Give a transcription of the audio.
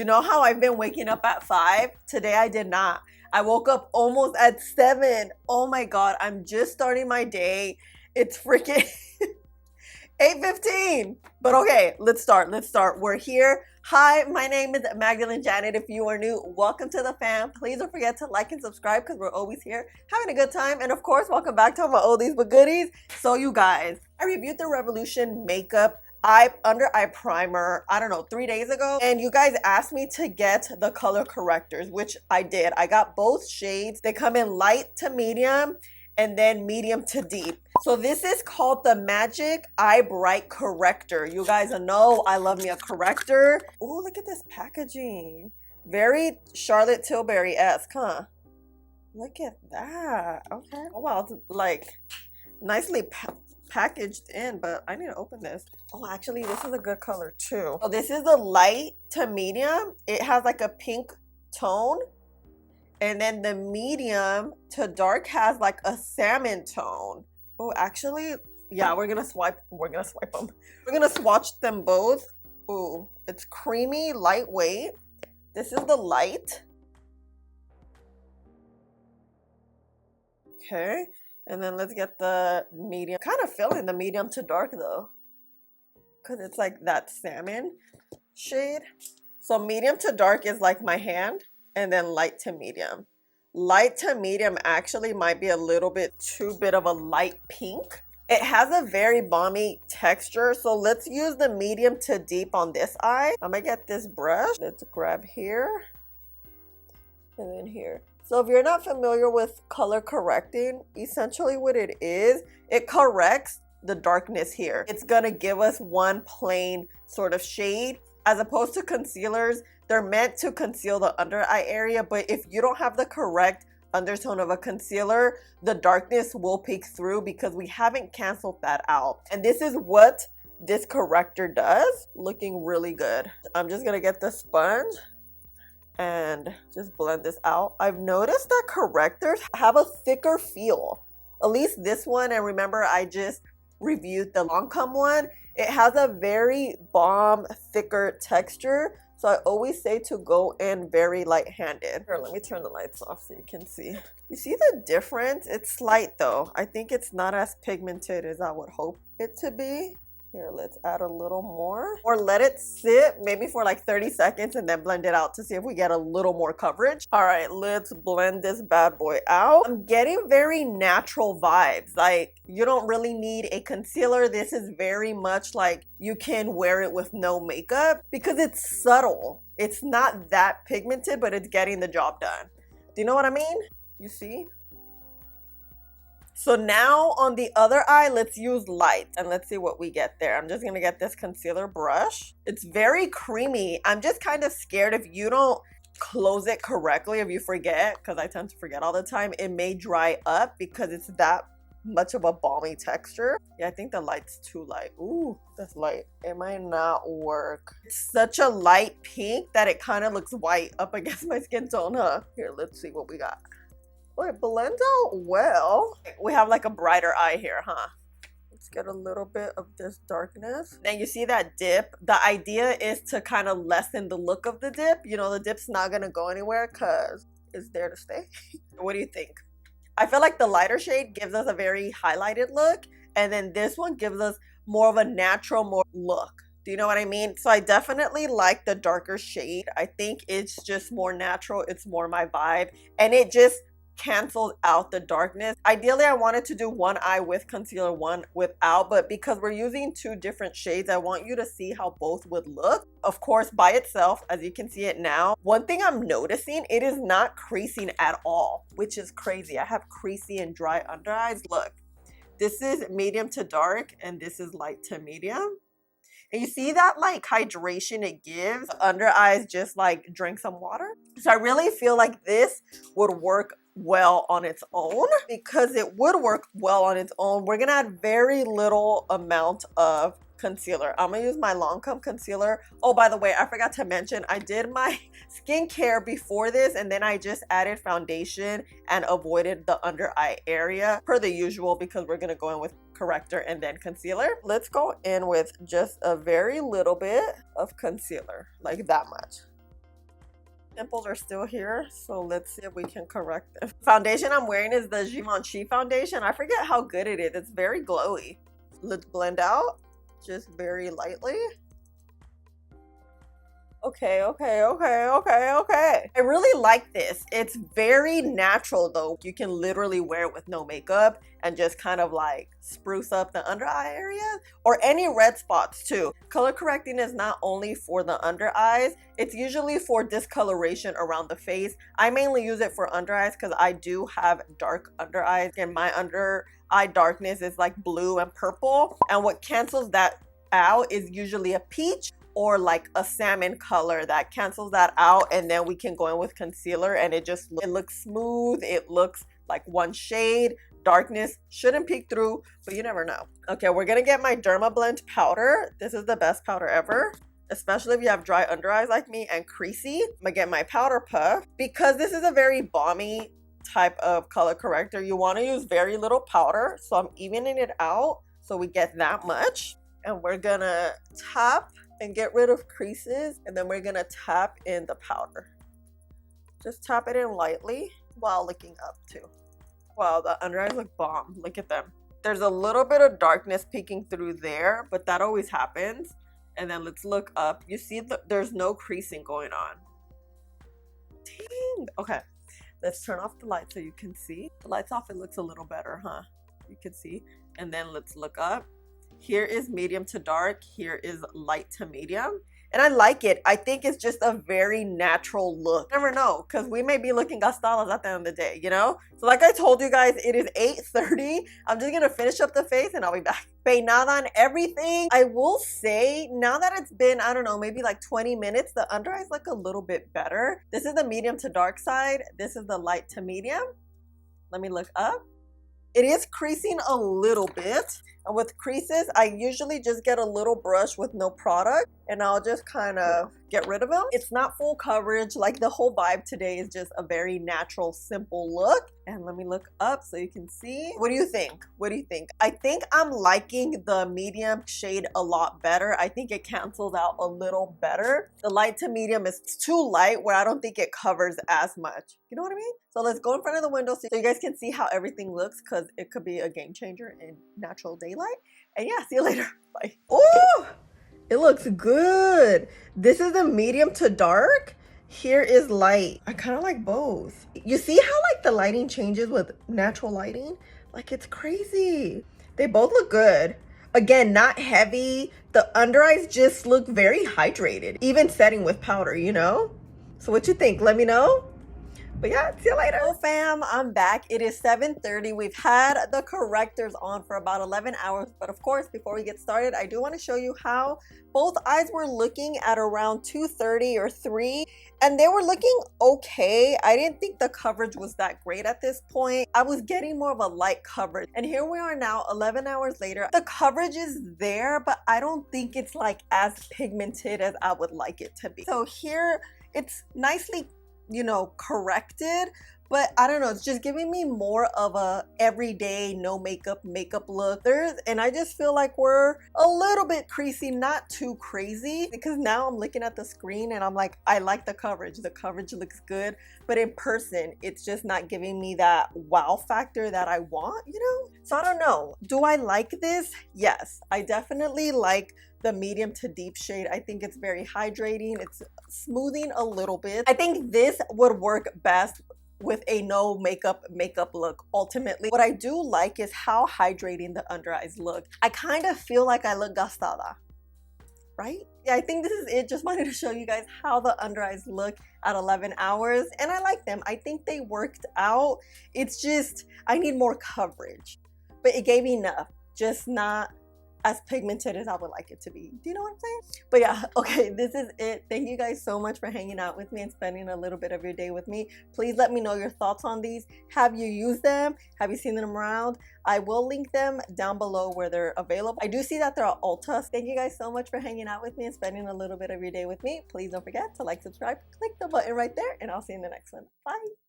You know how I've been waking up at 5? Today I did not. I woke up almost at 7. Oh my God, I'm just starting my day. It's freaking 8:15. But okay, let's start. We're here. Hi, my name is MagdalineJanet. If you are new, welcome to the fam. Please don't forget to like and subscribe because we're always here having a good time. And of course, welcome back to my oldies but goodies. So you guys, I reviewed the Revolution makeup under eye primer, I don't know, 3 days ago, and you guys asked me to get the color correctors, which I did. I got both shades. They come in light to medium and then medium to deep. So this is called the Magic Eye Bright Corrector. You guys know I love me a corrector. Oh, look at this packaging. Very Charlotte Tilbury-esque, huh? Look at that. Okay. Oh wow, it's like nicely packaged in, but I need to open this. Oh, actually, this is a good color too. Oh, this is a light to medium. It has like a pink tone. And then the medium to dark has like a salmon tone. Oh, actually, yeah, we're gonna swatch them. We're gonna swatch them both. Oh, it's creamy, lightweight. This is the light. Okay. And then let's get the medium. Kind of feeling the medium to dark though, because it's like that salmon shade. So medium to dark is like my hand, and then light to medium. Light to medium actually might be a little bit too bit of a light pink. It has a very balmy texture. So let's use the medium to deep on this eye. I'm gonna get this brush. Let's grab here and then here. So if you're not familiar with color correcting, essentially what it is, it corrects the darkness here. It's gonna give us one plain sort of shade, as opposed to concealers. They're meant to conceal the under eye area, but if you don't have the correct undertone of a concealer, the darkness will peek through because we haven't canceled that out. And this is what this corrector does. Looking really good. I'm just gonna get the sponge and just blend this out. I've noticed that correctors have a thicker feel, at least this one. And remember, I just reviewed the Lancome one. It has a very balm, thicker texture. So I always say to go in very light-handed. Here, let me turn the lights off so you can see. You see the difference? It's slight though. I think it's not as pigmented as I would hope it to be. Here, let's add a little more. Or let it sit maybe for like 30 seconds and then blend it out to see if we get a little more coverage. All right, let's blend this bad boy out. I'm getting very natural vibes. Like, you don't really need a concealer. This is very much like you can wear it with no makeup because it's subtle. It's not that pigmented, but it's getting the job done. Do you know what I mean? You see? So now on the other eye, let's use light and let's see what we get there. I'm just gonna get this concealer brush. It's very creamy. I'm just kind of scared if you don't close it correctly, if you forget, because I tend to forget all the time, it may dry up because it's that much of a balmy texture. Yeah, I think the light's too light. Ooh, that's light. It might not work. It's such a light pink that it kind of looks white up against my skin tone, huh? Here, let's see what we got. Oh, it blends out well. We have like a brighter eye here, huh? Let's get a little bit of this darkness. Now you see that dip? The idea is to kind of lessen the look of the dip. You know, the dip's not gonna go anywhere because it's there to stay. What do you think? I feel like the lighter shade gives us a very highlighted look, and then this one gives us more of a natural, more look. Do you know what I mean? So I definitely like the darker shade. I think it's just more natural. It's more my vibe, and it just cancels out the darkness. Ideally, I wanted to do one eye with concealer, one without, but because we're using two different shades, I want you to see how both would look. Of course, by itself, as you can see it now. One thing I'm noticing, it is not creasing at all, which is crazy. I have creasy and dry under eyes. Look, this is medium to dark, and this is light to medium. And you see that like hydration it gives? Under eyes just like drink some water. So I really feel like this would work well on its own. Because it would work well on its own, we're gonna add very little amount of concealer. I'm gonna use my Lancome concealer. Oh, by the way, I forgot to mention, I did my skincare before this, and then I just added foundation and avoided the under eye area per the usual, because we're gonna go in with corrector and then concealer. Let's go in with just a very little bit of concealer, like that much. Pimples are still here, so let's see if we can correct them. Foundation I'm wearing is the Givenchy foundation. I forget how good it is. It's very glowy. Let's blend out just very lightly. Okay. I really like this. It's very natural though. You can literally wear it with no makeup and just kind of like spruce up the under eye area or any red spots too. Color correcting is not only for the under eyes, it's usually for discoloration around the face. I mainly use it for under eyes because I do have dark under eyes and my under eye darkness is like blue and purple. And what cancels that out is usually a peach or like a salmon color that cancels that out, and then we can go in with concealer and it looks smooth. It looks like one shade. Darkness shouldn't peek through, but you never know. Okay, we're gonna get my Derma Blend powder. This is the best powder ever, especially if you have dry under eyes like me and creasy. I'm gonna get my powder puff because this is a very balmy type of color corrector. You want to use very little powder, so I'm evening it out so we get that much. And we're gonna tap and get rid of creases, and then we're gonna tap in the powder. Just tap it in lightly while looking up too. Wow, the under eyes look bomb. Look at them. There's a little bit of darkness peeking through there, but that always happens. And then let's look up. You see there's no creasing going on. Dang. Okay, let's turn off the light so you can see. The lights off, it looks a little better, huh? You can see. And then let's look up. Here is medium to dark. Here is light to medium. And I like it. I think it's just a very natural look. Never know, because we may be looking gastadas at the end of the day, you know? So like I told you guys, it is 8:30. I'm just going to finish up the face and I'll be back. Peinada and everything. I will say, now that it's been, I don't know, maybe like 20 minutes, the under eyes look a little bit better. This is the medium to dark side. This is the light to medium. Let me look up. It is creasing a little bit. And with creases, I usually just get a little brush with no product and I'll just kind of get rid of them. It's not full coverage. Like the whole vibe today is just a very natural, simple look. And let me look up so you can see. What do you think? What do you think? I think I'm liking the medium shade a lot better. I think it cancels out a little better. The light to medium is too light where I don't think it covers as much. You know what I mean? So let's go in front of the window so you guys can see how everything looks, because it could be a game changer in natural daylight. And yeah, see you later. Bye. Oh, it looks good. This is the medium to dark. Here is light. I kind of like both. You see how like the lighting changes with natural lighting? Like it's crazy. They both look good. Again, not heavy. The under eyes just look very hydrated, even setting with powder, you know? So what you think? Let me know. But yeah, see you later. Hello fam, I'm back. It is 7:30. We've had the correctors on for about 11 hours. But of course, before we get started, I do want to show you how both eyes were looking at around 2:30 or 3. And they were looking okay. I didn't think the coverage was that great at this point. I was getting more of a light coverage. And here we are now, 11 hours later. The coverage is there, but I don't think it's like as pigmented as I would like it to be. So here, it's nicely, you know, corrected, but I don't know, it's just giving me more of a everyday no makeup look. And I just feel like we're a little bit creasy, not too crazy, because now I'm looking at the screen and I'm like, I like the coverage looks good, but in person it's just not giving me that wow factor that I want, you know? So I don't know, do I like this? Yes, I definitely like the medium to deep shade. I think it's very hydrating. It's smoothing a little bit. I think this would work best with a no makeup look ultimately. What I do like is how hydrating the under eyes look. I kind of feel like I look gastada, right? Yeah, I think this is it. Just wanted to show you guys how the under eyes look at 11 hours. And I like them. I think they worked out. It's just, I need more coverage. But it gave me enough. Just not as pigmented as I would like it to be. Do you know what I'm saying? But yeah, okay, this is it. Thank you guys so much for hanging out with me and spending a little bit of your day with me. Please let me know your thoughts on these. Have you used them? Have you seen them around? I will link them down below where they're available. I do see that they're at Ulta. Thank you guys so much for hanging out with me and spending a little bit of your day with me. Please don't forget to like, subscribe, click the button right there, and I'll see you in the next one. Bye.